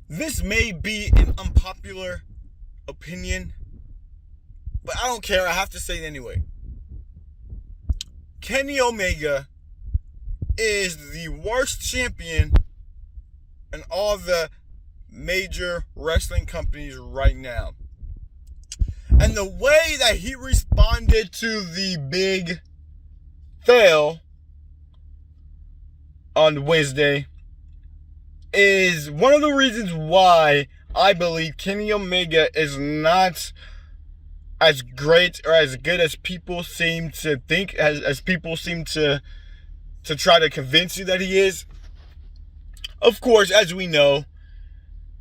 This may be an unpopular opinion, but I don't care. I have to say it anyway. Kenny Omega is the worst champion in all the major wrestling companies right now. And the way that he responded to the big fail on Wednesday is one of the reasons why I believe Kenny Omega is not as great or as good as people seem to think, as people seem to try to convince you that he is. Of course, as we know,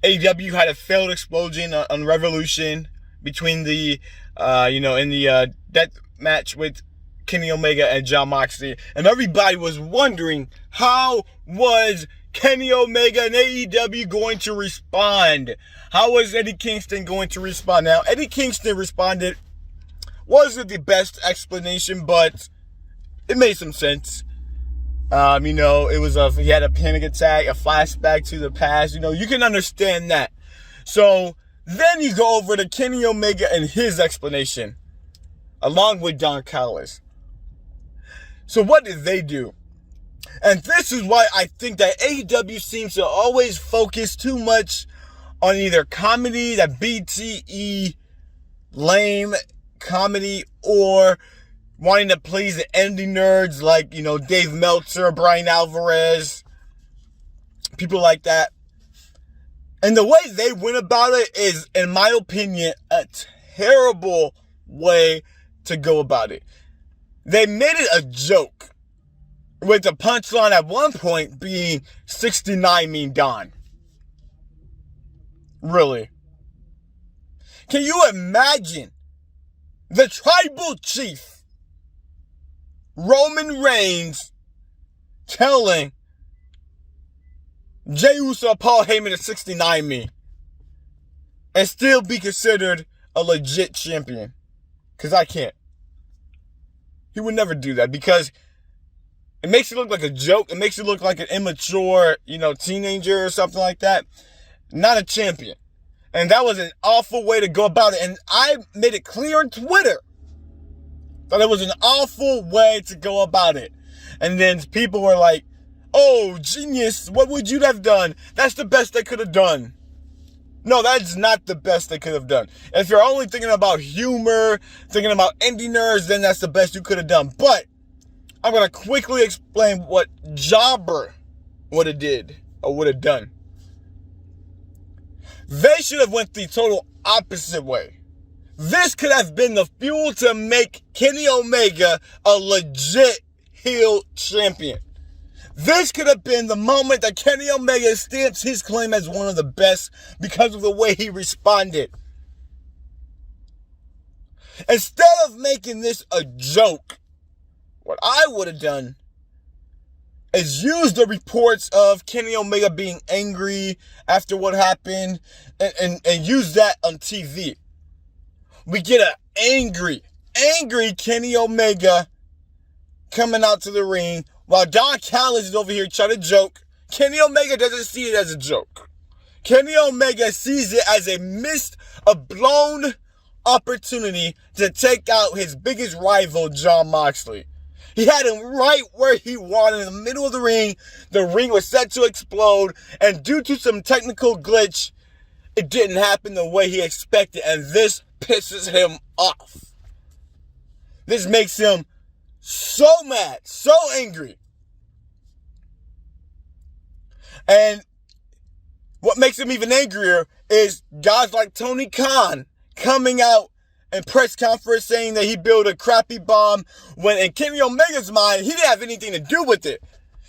AEW had a failed explosion on Revolution between the, in the death match with Kenny Omega and Jon Moxley. And everybody was wondering, how was Kenny Omega and AEW going to respond? How was Eddie Kingston going to respond? Now, Eddie Kingston responded. Wasn't the best explanation, but it made some sense. It was he had a panic attack, a flashback to the past. You can understand that. So then you go over to Kenny Omega and his explanation, along with Don Callis. So what did they do? And this is why I think that AEW seems to always focus too much on either comedy, that BTE lame comedy, or wanting to please the indie nerds like, Dave Meltzer, Brian Alvarez, people like that. And the way they went about it is, in my opinion, a terrible way to go about it. They made it a joke, with the punchline at one point being 69 mean Don. Really? Can you imagine the tribal chief, Roman Reigns, telling Jey Uso, Paul Heyman to 69 me and still be considered a legit champion? Because I can't. He would never do that, because it makes it look like a joke. It makes it look like an immature, teenager or something like that. Not a champion. And that was an awful way to go about it. And I made it clear on Twitter that it was an awful way to go about it. And then people were like, oh, genius, what would you have done? That's the best they could have done. No, that's not the best they could have done. If you're only thinking about humor, thinking about indie nerds, then that's the best you could have done. But I'm going to quickly explain what Jobber would have did or would have done. They should have went the total opposite way. This could have been the fuel to make Kenny Omega a legit heel champion. This could have been the moment that Kenny Omega stamps his claim as one of the best because of the way he responded. Instead of making this a joke, what I would have done is use the reports of Kenny Omega being angry after what happened and use that on TV. We get an angry Kenny Omega coming out to the ring while Don Callis is over here trying to joke. Kenny Omega doesn't see it as a joke. Kenny Omega sees it as a blown opportunity to take out his biggest rival, Jon Moxley. He had him right where he wanted, in the middle of the ring. The ring was set to explode, and due to some technical glitch, it didn't happen the way he expected, and this pisses him off. This makes him so mad, so angry. And what makes him even angrier is guys like Tony Khan coming out in press conference saying that he built a crappy bomb, when in Kenny Omega's mind, he didn't have anything to do with it.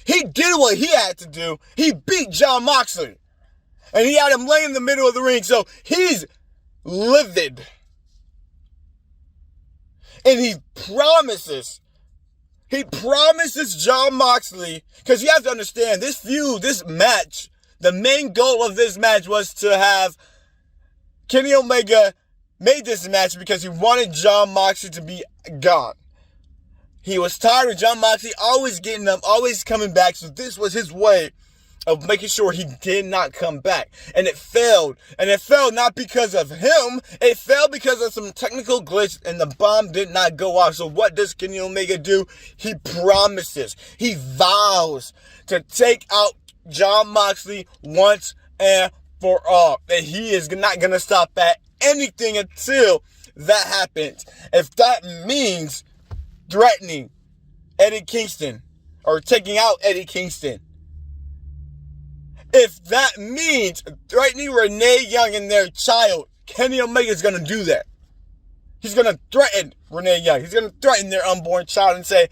He did what he had to do. He beat Jon Moxley. And he had him laying in the middle of the ring. So he's livid. And he promises Jon Moxley, because you have to understand, this match, the main goal of this match was to have Kenny Omega made this match because he wanted Jon Moxley to be gone. He was tired of Jon Moxley always getting up, always coming back, so this was his way of making sure he did not come back. And it failed. And it failed not because of him. It failed because of some technical glitch and the bomb did not go off. So what does Kenny Omega do? He promises, he vows to take out Jon Moxley once and for all. And he is not going to stop at anything until that happens. If that means threatening Eddie Kingston or taking out Eddie Kingston, if that means threatening Renee Young and their child, Kenny Omega is going to do that. He's going to threaten Renee Young. He's going to threaten their unborn child and say,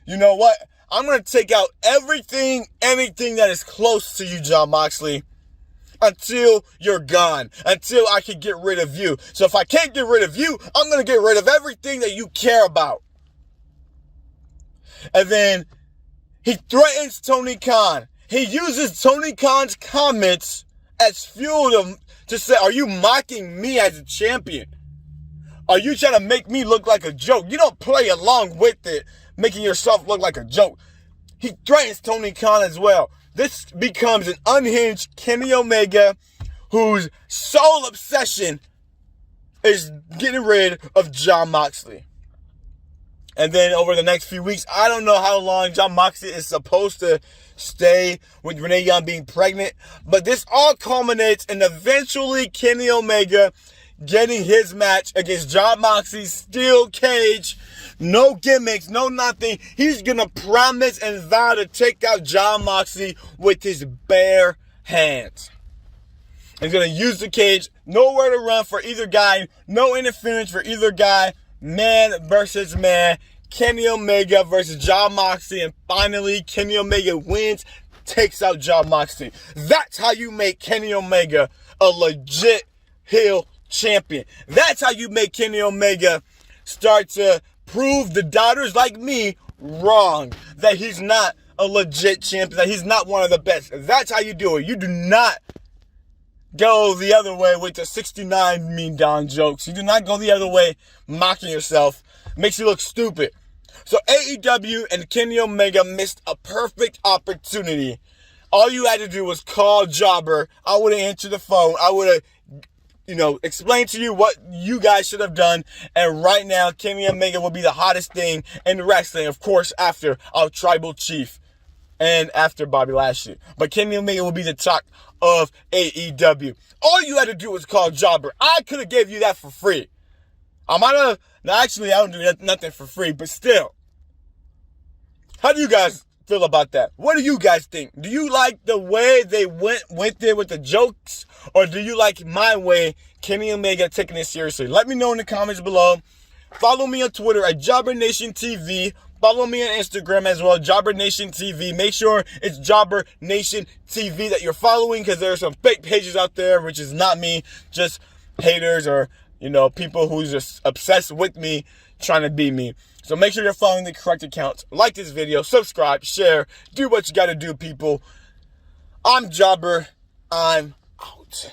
you know what? I'm going to take out anything that is close to you, Jon Moxley, until you're gone, until I can get rid of you. So if I can't get rid of you, I'm going to get rid of everything that you care about. And then he threatens Tony Khan. He uses Tony Khan's comments as fuel to say, are you mocking me as a champion? Are you trying to make me look like a joke? You don't play along with it, making yourself look like a joke. He threatens Tony Khan as well. This becomes an unhinged Kenny Omega whose sole obsession is getting rid of Jon Moxley. And then over the next few weeks, I don't know how long Jon Moxley is supposed to stay with Renee Young being pregnant. But this all culminates in eventually Kenny Omega getting his match against Jon Moxley, steel cage, no gimmicks, no nothing. He's going to promise and vow to take out Jon Moxley with his bare hands. He's going to use the cage, nowhere to run for either guy, no interference for either guy. Man versus man, Kenny Omega versus Jon Moxley, and finally Kenny Omega wins, takes out Jon Moxley. That's how you make Kenny Omega a legit heel champion. That's how you make Kenny Omega start to prove the doubters like me wrong, that he's not a legit champion, that he's not one of the best. That's how you do it. You do not go the other way with the 69 mean Don jokes. You do not go the other way mocking yourself. It makes you look stupid. So AEW and Kenny Omega missed a perfect opportunity. All you had to do was call Jobber. I would have answered the phone. I would have, explained to you what you guys should have done. And right now, Kenny Omega will be the hottest thing in wrestling. Of course, after our tribal chief and after Bobby Lashley. But Kenny Omega will be the talk of AEW. All you had to do was call Jobber. I could have gave you that for free. I might have. Now, actually, I don't do nothing for free, but still. How do you guys feel about that? What do you guys think? Do you like the way they went there with the jokes? Or do you like my way, Kenny Omega, taking it seriously? Let me know in the comments below. Follow me on Twitter at JobberNation TV. Follow me on Instagram as well, JobberNation TV. Make sure it's JobberNation TV that you're following, because there are some fake pages out there, which is not me, just haters or, people who's just obsessed with me, trying to be me. So make sure you're following the correct accounts. Like this video, subscribe, share, do what you gotta do, people. I'm Jobber. I'm out.